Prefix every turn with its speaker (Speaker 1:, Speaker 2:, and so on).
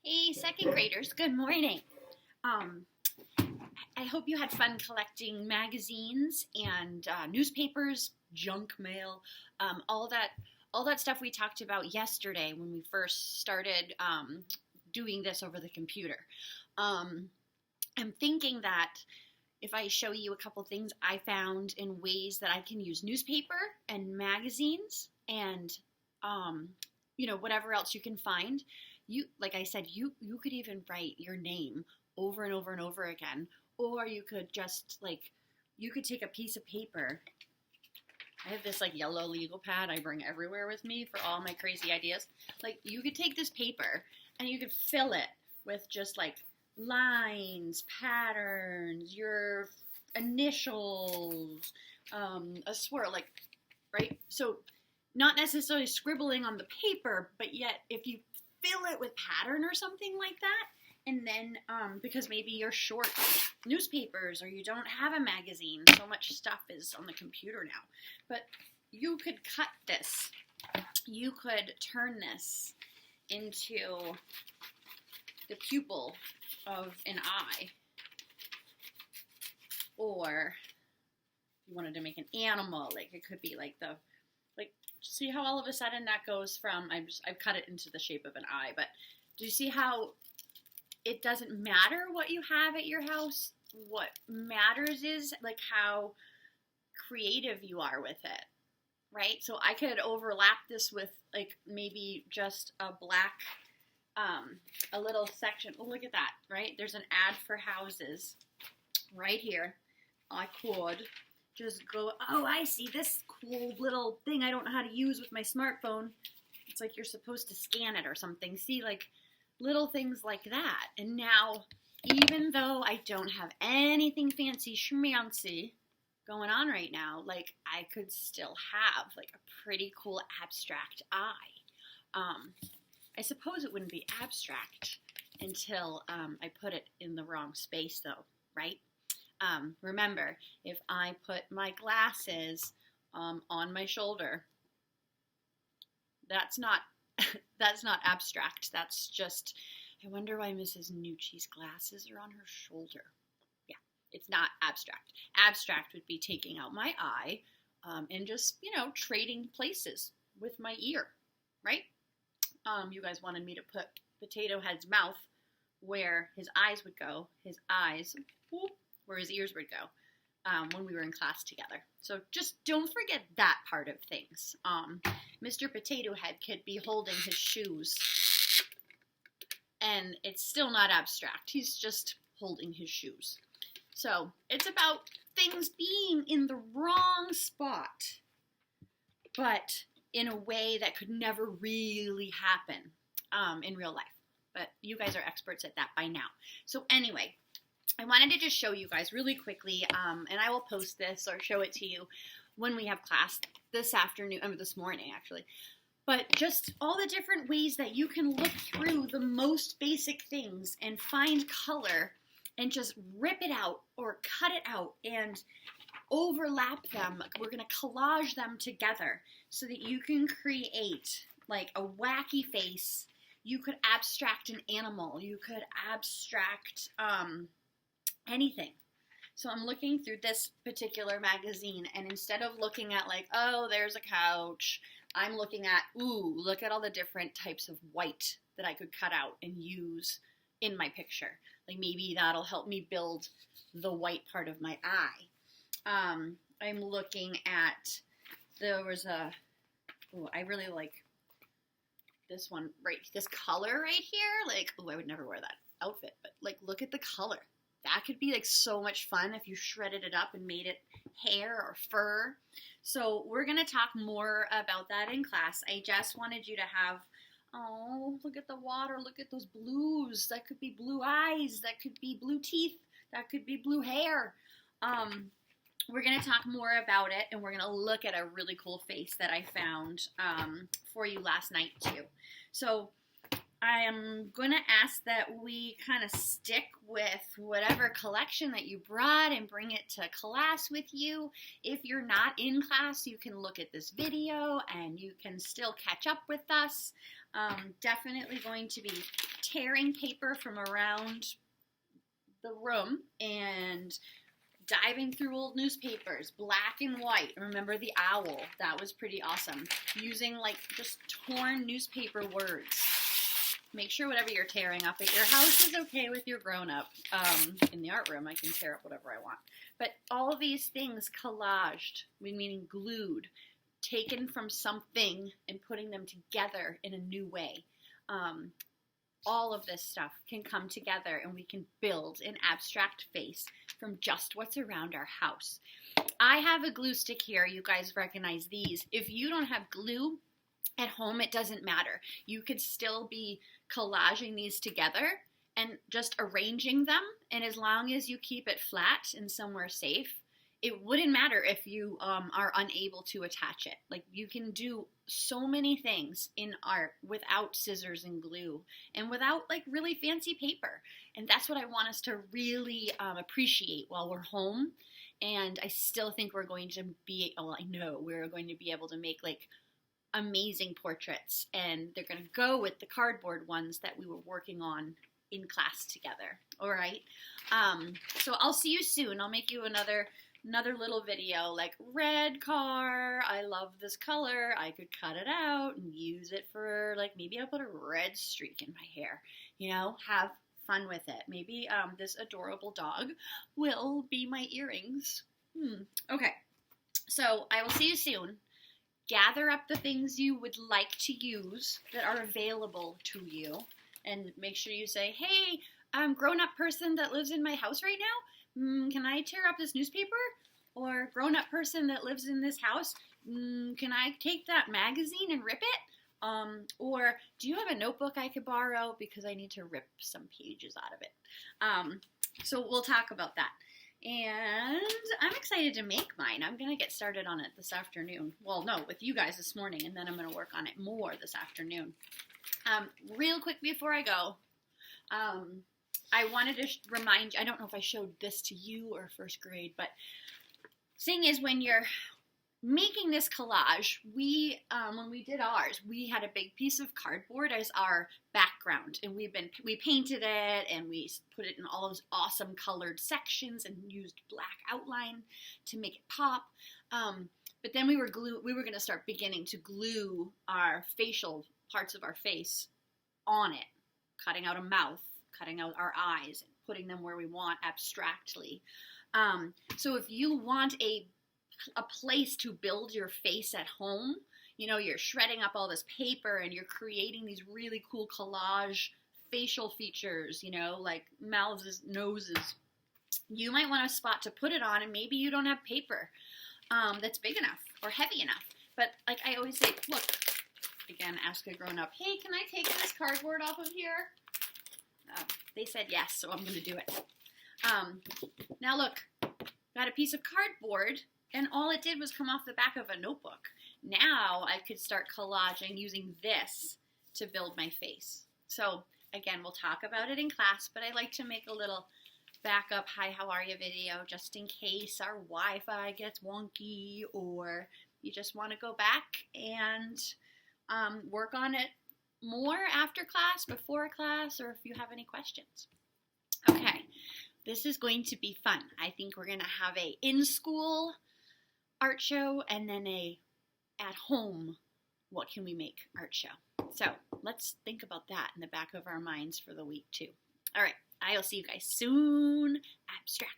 Speaker 1: Hey, second graders, good morning. Um, I hope you had fun collecting magazines and newspapers, junk mail, all that stuff we talked about yesterday when we first started doing this over the computer. I'm thinking that if I show you a couple things I found in ways that I can use newspaper and magazines and whatever else you can find. Like I said, you could even write your name over and over and over again, or you could just you could take a piece of paper. I have this yellow legal pad I bring everywhere with me for all my crazy ideas. You could take this paper and you could fill it with just lines, patterns, your initials, a swirl, right? So not necessarily scribbling on the paper, but yet if you fill it with pattern or something like that, and then because maybe you're short newspapers or you don't have a magazine, so much stuff is on the computer now, but you could cut this. You could turn this into the pupil of an eye, or if you wanted to make an animal, it could be see how all of a sudden that goes from, I've cut it into the shape of an eye, but do you see how it doesn't matter what you have at your house? What matters is how creative you are with it, right? So I could overlap this with maybe just a black, a little section. Oh, look at that, right? There's an ad for houses right here. I could just go, oh, I see this cool little thing I don't know how to use with my smartphone. It's you're supposed to scan it or something. See, little things like that. And now, even though I don't have anything fancy schmancy going on right now, I could still have a pretty cool abstract eye. I suppose it wouldn't be abstract until I put it in the wrong space though, right? Remember, if I put my glasses on my shoulder, that's not abstract. That's just, I wonder why Mrs. Nucci's glasses are on her shoulder. Yeah, it's not abstract. Abstract would be taking out my eye and just, trading places with my ear, right? You guys wanted me to put Potato Head's mouth where his eyes would go, where his ears would go when we were in class together. So just don't forget that part of things. Mr. Potato Head could be holding his shoes, and it's still not abstract. He's just holding his shoes. So it's about things being in the wrong spot, but in a way that could never really happen in real life. But you guys are experts at that by now. So anyway, I wanted to just show you guys really quickly, and I will post this or show it to you when we have class this morning actually. But just all the different ways that you can look through the most basic things and find color and just rip it out or cut it out and overlap them. We're going to collage them together so that you can create a wacky face. You could abstract an animal. You could abstract anything. So I'm looking through this particular magazine, and instead of looking at oh, there's a couch, I'm looking at, ooh, look at all the different types of white that I could cut out and use in my picture. Maybe that'll help me build the white part of my eye. I'm looking at, I really like this one, right? This color right here, I would never wear that outfit, but look at the color. That could be so much fun if you shredded it up and made it hair or fur. So we're going to talk more about that in class. I just wanted you to have, oh, look at the water. Look at those blues. That could be blue eyes. That could be blue teeth. That could be blue hair. We're going to talk more about it, and we're going to look at a really cool face that I found for you last night too. So I am going to ask that we kind of stick with whatever collection that you brought and bring it to class with you. If you're not in class, you can look at this video and you can still catch up with us. Definitely going to be tearing paper from around the room and diving through old newspapers, black and white. Remember the owl? That was pretty awesome. Using like just torn newspaper words. Make sure whatever you're tearing up at your house is okay with your grown-up. In the art room, I can tear up whatever I want. But all of these things collaged, meaning glued, taken from something and putting them together in a new way. All of this stuff can come together and we can build an abstract face from just what's around our house. I have a glue stick here. You guys recognize these. If you don't have glue at home, it doesn't matter. You could still be collaging these together and just arranging them. And as long as you keep it flat and somewhere safe, it wouldn't matter if you are unable to attach it. Like, you can do so many things in art without scissors and glue and without like really fancy paper. And that's what I want us to really appreciate while we're home. And I still think we're going to be, well, I know we're going to be able to make like amazing portraits, and they're going to go with the cardboard ones that we were working on in class together. All right. So I'll see you soon. I'll make you another little video, like red car. I love this color. I could cut it out and use it for like, maybe I'll put a red streak in my hair, you know, have fun with it. Maybe this adorable dog will be my earrings. Okay. So I will see you soon. Gather up the things you would like to use that are available to you, and make sure you say, hey, grown-up person that lives in my house right now, can I tear up this newspaper? Or grown-up person that lives in this house, can I take that magazine and rip it? Or do you have a notebook I could borrow because I need to rip some pages out of it? So we'll talk about that. And I'm excited to make mine. I'm going to get started on it this afternoon. Well, no, with you guys this morning, and then I'm going to work on it more this afternoon. Real quick before I go, I wanted to remind you, I don't know if I showed this to you or first grade, but thing is, when you're making this collage, we, when we did ours, we had a big piece of cardboard as our background, and we painted it, and we put it in all those awesome colored sections and used black outline to make it pop. But then we were going to start beginning to glue our facial parts of our face on it, cutting out a mouth, cutting out our eyes, and putting them where we want abstractly. So if you want a place to build your face at home, you know, you're shredding up all this paper and you're creating these really cool collage facial features, you know, like mouths, noses, you might want a spot to put it on, and maybe you don't have paper that's big enough or heavy enough. But like I always say, look, again, ask a grown-up, hey, can I take this cardboard off of here? They said yes, so I'm going to do it. Now look, got a piece of cardboard, and all it did was come off the back of a notebook. Now I could start collaging using this to build my face. So again, we'll talk about it in class, but I like to make a little backup hi, how are you video just in case our Wi-Fi gets wonky, or you just want to go back and work on it more after class, before class, or if you have any questions. Okay, this is going to be fun. I think we're going to have a in-school art show and then a at-home what can we make art show. So let's think about that in the back of our minds for the week too. All right, I'll see you guys soon. Abstract.